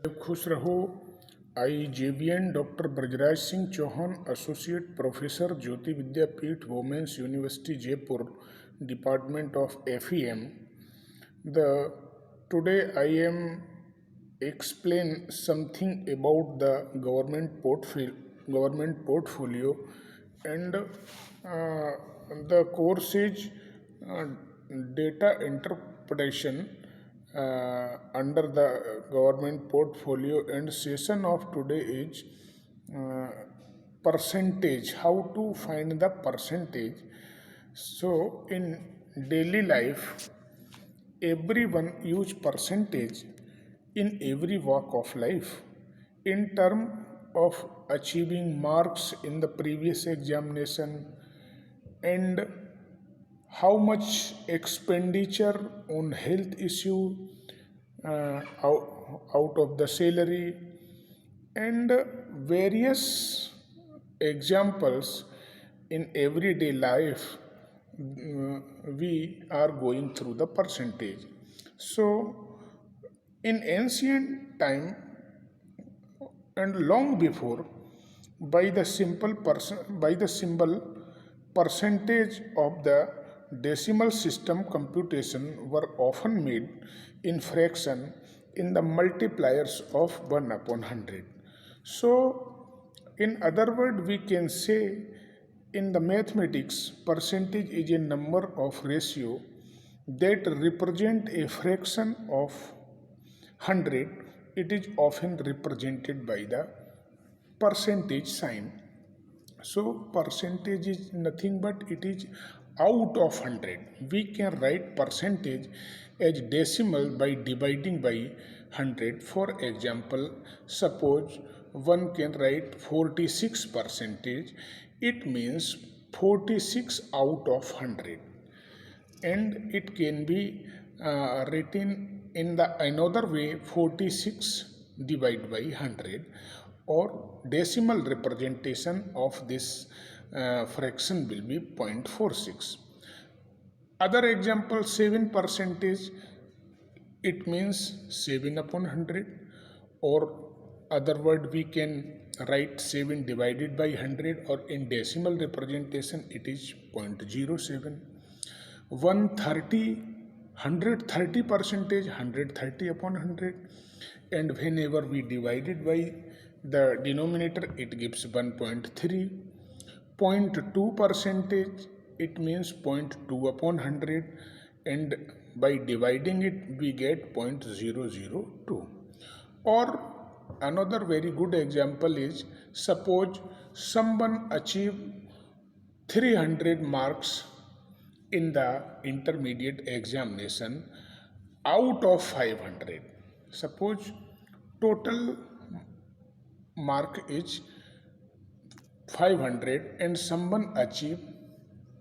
खुश रहो। I JVN doctor Brajraj Singh Chauhan, associate professor, Jyoti Vidyapeeth, women's university Jaipur, department of FEM. The today I am explain something about the government portfolio, and the course is uh, data interpretation under the government portfolio, and session of today is uh, percentage, how to find the percentage. So in daily life everyone use percentage in every walk of life in term of achieving marks in the previous examination, and how much expenditure on health issue out of the salary, and various examples in everyday life. We are going through the percentage. So in ancient time and long before, by the symbol percentage of the decimal system, computation were often made in fraction in the multipliers of 1 upon 100. So in other word, we can say in the mathematics, percentage is a number of ratio that represent a fraction of 100. It is often represented by the percentage sign. So percentage is nothing but it is out of 100. We can write percentage as decimal by dividing by 100. For example, suppose one can write 46 percentage. It means 46 out of 100, and it can be written in the another way, 46 divided by 100, or decimal representation of this fraction will be 0.46. Other example, 7 percentage, it means 7 upon 100, or other word we can write 7 divided by 100, or in decimal representation it is 0.07. 130, 130 percentage, 130 upon 100, and whenever we divide it by the denominator it gives 1.3. 0.2 percentage, it means 0.2 upon 100, and by dividing it we get 0.002. Or another very good example is, suppose someone achieve 300 marks in the intermediate examination out of 500. Suppose total mark is 500 and someone achieve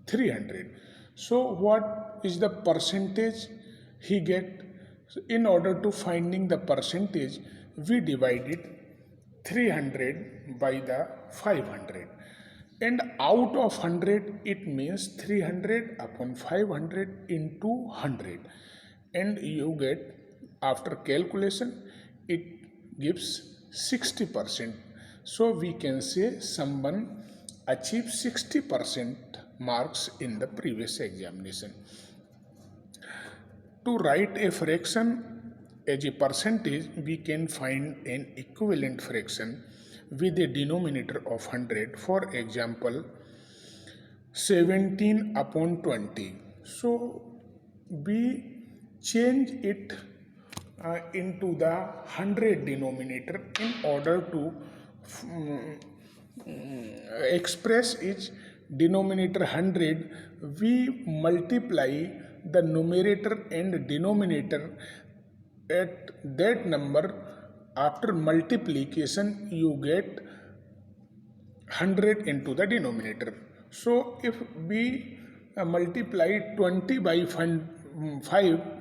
300. So what is the percentage he get? In order to finding the percentage, we divided 300 by the 500, and out of 100 it means 300 upon 500 into 100, and you get, after calculation it gives 60%. So we can say someone achieved 60% marks in the previous examination. To write a fraction as a percentage, we can find an equivalent fraction with a denominator of 100. For example, 17 upon 20. So we change it into the 100 denominator in order to express its denominator 100. We multiply the numerator and denominator at that number. After multiplication you get 100 into the denominator. So if we multiply 20 by 5,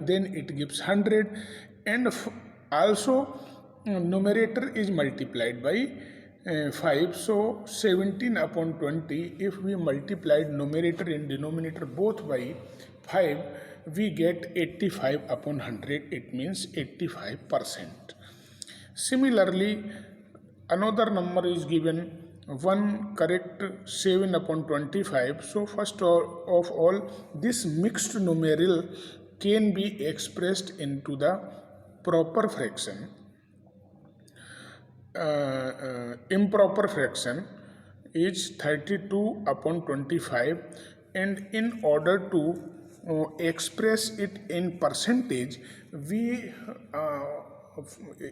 then it gives 100, and also numerator is multiplied by 5. So 17 upon 20, if we multiplied numerator and denominator both by 5, we get 85 upon 100. It means 85%. Similarly, another number is given 1 correct 7 upon 25. So first of all, this mixed numeral can be expressed into the proper fraction. Improper fraction is 32 upon 25, and in order to express it in percentage, we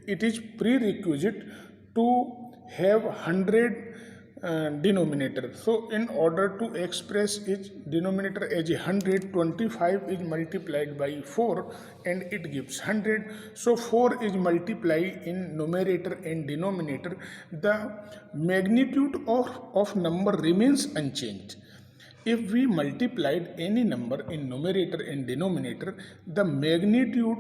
it is prerequisite to have 100 denominator. So in order to express its denominator as a 100, 25 is multiplied by 4 and it gives 100. So 4 is multiplied in numerator and denominator. The magnitude of number remains unchanged. If we multiplied any number in numerator and denominator, the magnitude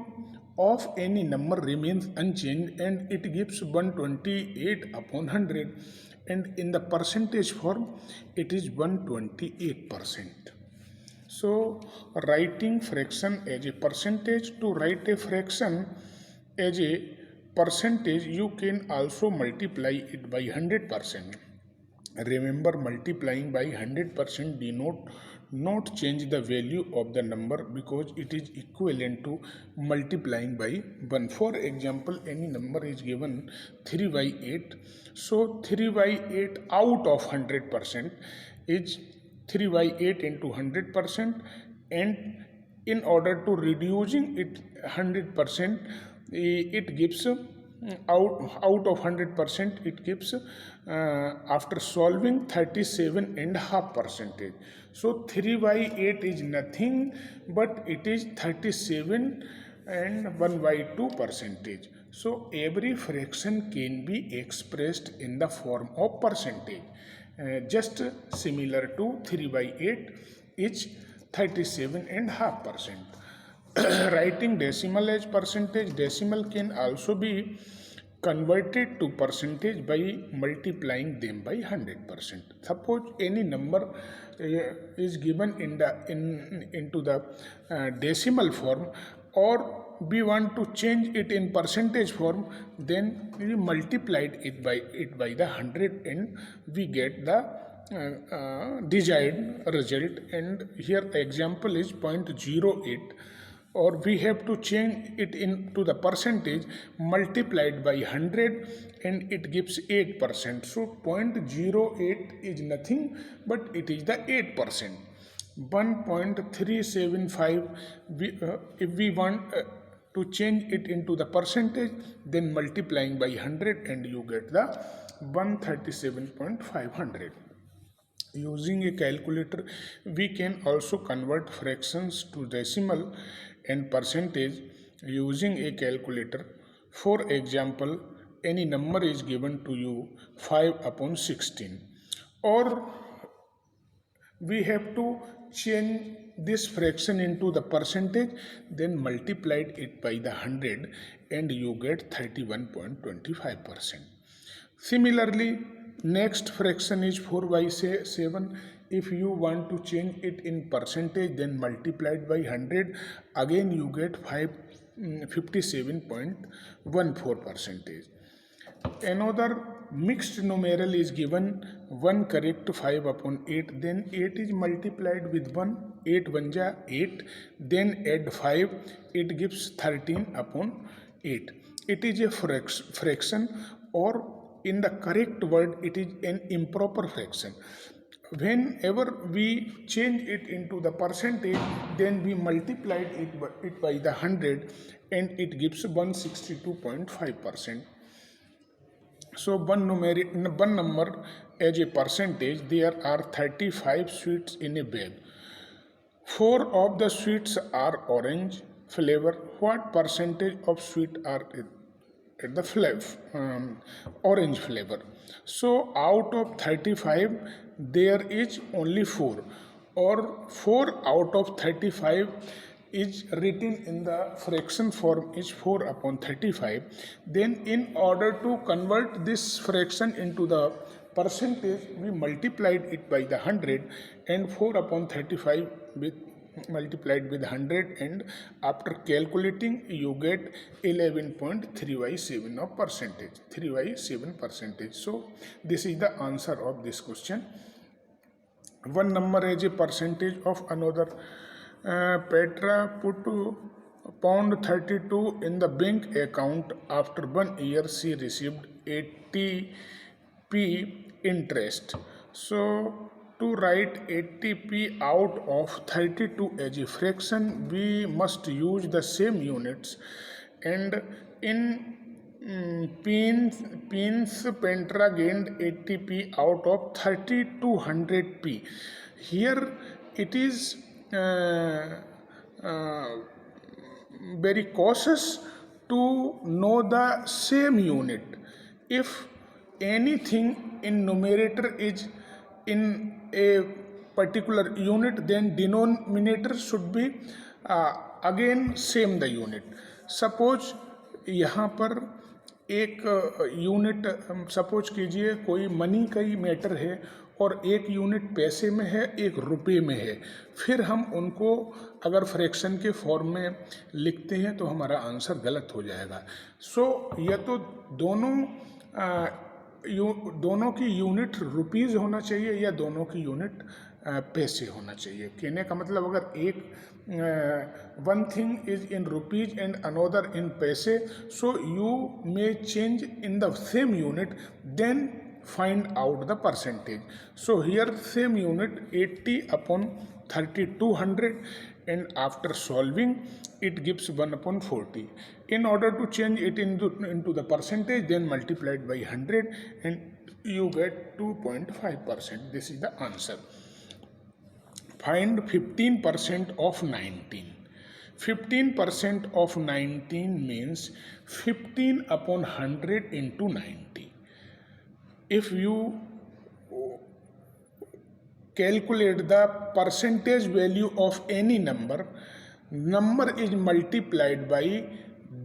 of any number remains unchanged and it gives 128 upon 100, and in the percentage form it is 128%. So writing fraction as a percentage, to write a fraction as a percentage, you can also multiply it by 100%. Remember, multiplying by 100% denote not change the value of the number because it is equivalent to multiplying by 1. For example, any number is given 3 by 8. So 3 by 8 out of 100% is 3 by 8 into 100%, and in order to reducing it 100%, it gives out of 100% it gives after solving 37.5%. So 3 by 8 is nothing but it is 37 and 1 by 2 percentage. So every fraction can be expressed in the form of percentage, just similar to 3 by 8 is 37.5%. Writing decimal as percentage, decimal can also be converted to percentage by multiplying them by 100%. Suppose any number is given into the decimal form, or we want to change it in percentage form, then we multiplied it by the 100 and we get the desired result. And here example is 0.08, or we have to change it into the percentage, multiplied by 100 and it gives 8%. So 0.08 is nothing but it is the 8%. 1.375, if we want to change it into the percentage, then multiplying by 100 and you get the 137.500. Using a calculator, we can also convert fractions to decimal and percentage using a calculator. For example, any number is given to you 5 upon 16, or we have to change this fraction into the percentage, then multiplied it by the 100 and you get 31.25%. Similarly, next fraction is 4 by 7. If you want to change it in percentage, then multiplied by 100, again you get 57.14%. Another mixed numeral is given 1 correct 5 upon 8, then 8 is multiplied with 1, 8 1 ja 8, then add 5, it gives 13 upon 8. It is a fraction, or in the correct word it is an improper fraction. Whenever we change it into the percentage, then we multiplied it by the 100 and it gives 162.5%. So one number as a percentage, there are 35 sweets in a bag. 4 of the sweets are orange flavor. What percentage of sweet are at the orange flavor? So out of 35 there is only 4, or 4 out of 35 is written in the fraction form is 4 upon 35. Then in order to convert this fraction into the percentage, we multiplied it by the 100 and 4 upon 35 with multiplied with 100, and after calculating you get 11.3y7 of percentage, 3y7 percentage. So this is the answer of this question. One number as a percentage of another. Petra put £32 in the bank account. After 1 year she received 80p interest. So to write 80p out of 32 as a fraction, we must use the same units, and in Pins Petra gained 80p out of 3200p. Here it is very cautious to know the same unit. If anything in numerator is in a particular unit, then denominator should be again same the unit. Suppose यहाँ पर एक unit, suppose कीजिए कोई money का ही matter है और एक unit पैसे में है, एक रुपये में है, फिर हम उनको अगर फ्रैक्शन के फॉर्म में लिखते हैं तो हमारा आंसर गलत हो जाएगा. सो या तो दोनों की यूनिट रुपीज़ होना चाहिए या दोनों की यूनिट पैसे होना चाहिए. कहने का मतलब अगर एक one thing is in rupees and another in paise, so you may change in the same unit, then find out the percentage. So here same unit 80 upon 3200, and after solving it gives 1 upon 40. In order to change it into the percentage, then multiply it by 100 and you get 2.5%. This is the answer. Find 15% of 19. 15% of 19 means 15 upon 100 into 90. If you calculate the percentage value of any number is multiplied by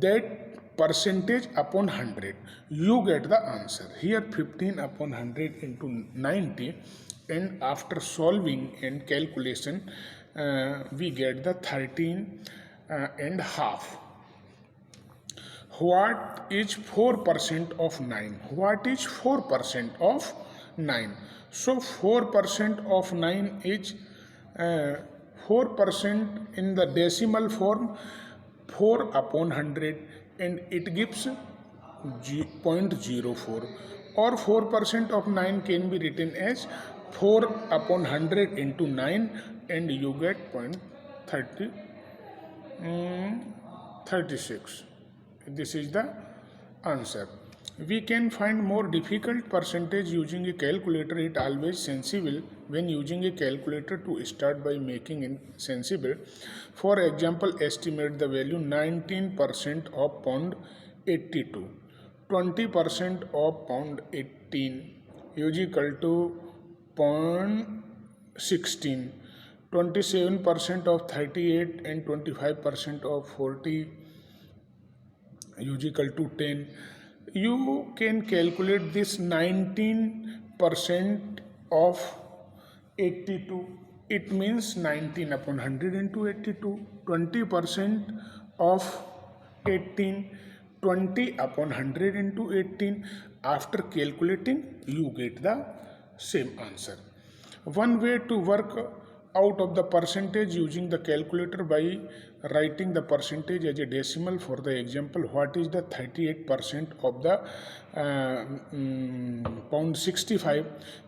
that percentage upon 100, you get the answer. Here 15 upon 100 into 90, and after solving and calculation we get the 13 and half. What is 4% of 9? What is 4% of 9? So 4% of 9 is 4% in the decimal form, 4 upon 100, and it gives 0.04, or 4% of 9 can be written as 4 upon 100 into 9, and you get 0.36. This is the answer. We can find more difficult percentage using a calculator. It always sensible when using a calculator to start by making it sensible. For example, estimate the value 19% of pound 82, 20% of pound 18 is equal to 0.16, 27% of 38 and 25% of 40 is equal to 10. You can calculate this 19% of 82. It means 19 upon 100 into 82. 20% of 18, 20 upon 100 into 18. After calculating, you get the same answer. One way to work out of the percentage using the calculator by writing the percentage as a decimal. For the example, what is the 38% of the pound 65?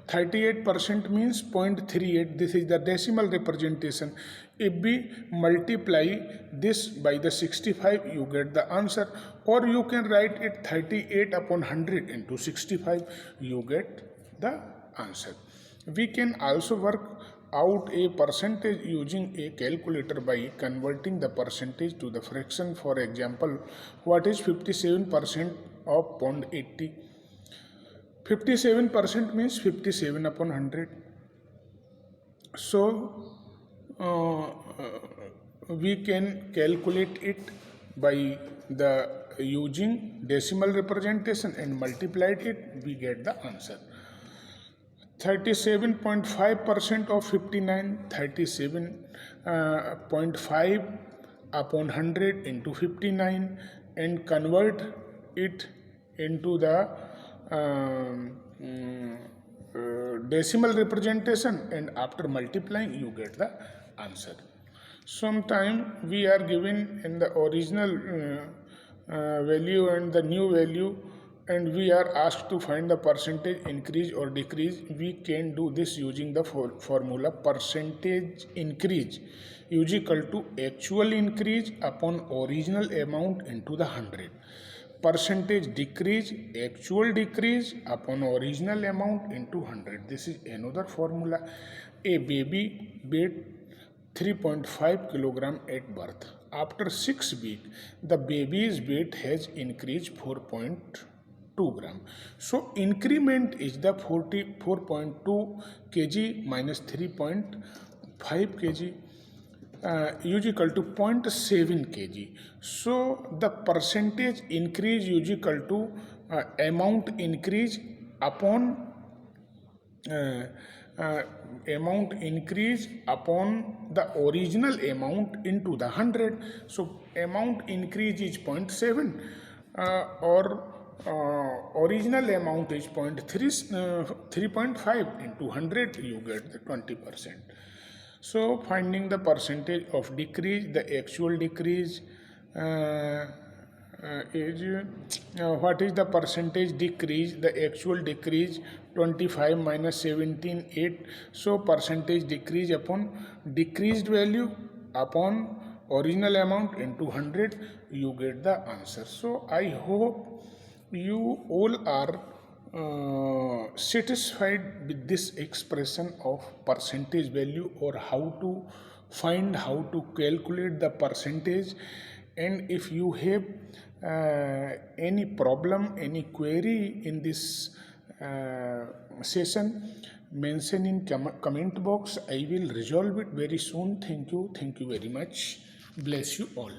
38% means 0.38. This is the decimal representation. If we multiply this by the 65, you get the answer. Or you can write it 38 upon 100 into 65, you get the answer. We can also work out a percentage using a calculator by converting the percentage to the fraction. For example, what is 57% of pound 80? 57% means 57 upon 100. So we can calculate it by the using decimal representation and multiplied it, we get the answer. 37.5% of 59, 37.5 upon 100 into 59, and convert it into the decimal representation, and after multiplying you get the answer. Sometime we are given in the original value and the new value, and we are asked to find the percentage increase or decrease. We can do this using the formula percentage increase is equal to actual increase upon original amount into the 100. Percentage decrease, actual decrease upon original amount into 100. This is another formula. A baby weighed 3.5 kilogram at birth. After 6 weeks, the baby's weight has increased 4.2 gram. So increment is the 4.2 kg minus 3.5 kg is equal to 0.7 kg. So the percentage increase is equal to amount increase upon amount increase upon the original amount into the 100. So amount increase is 0.7 or original amount is 3.5 into 100, you get the 20%. So finding the percentage of decrease, the actual decrease is what is the percentage decrease? The actual decrease 25 minus 17 8. So percentage decrease upon decreased value upon original amount into 100, you get the answer. So I hope you all are satisfied with this expression of percentage value, or how to find, how to calculate the percentage. And if you have any problem, any query in this session, mention in comment box. I will resolve it very soon. Thank you very much. Bless you all.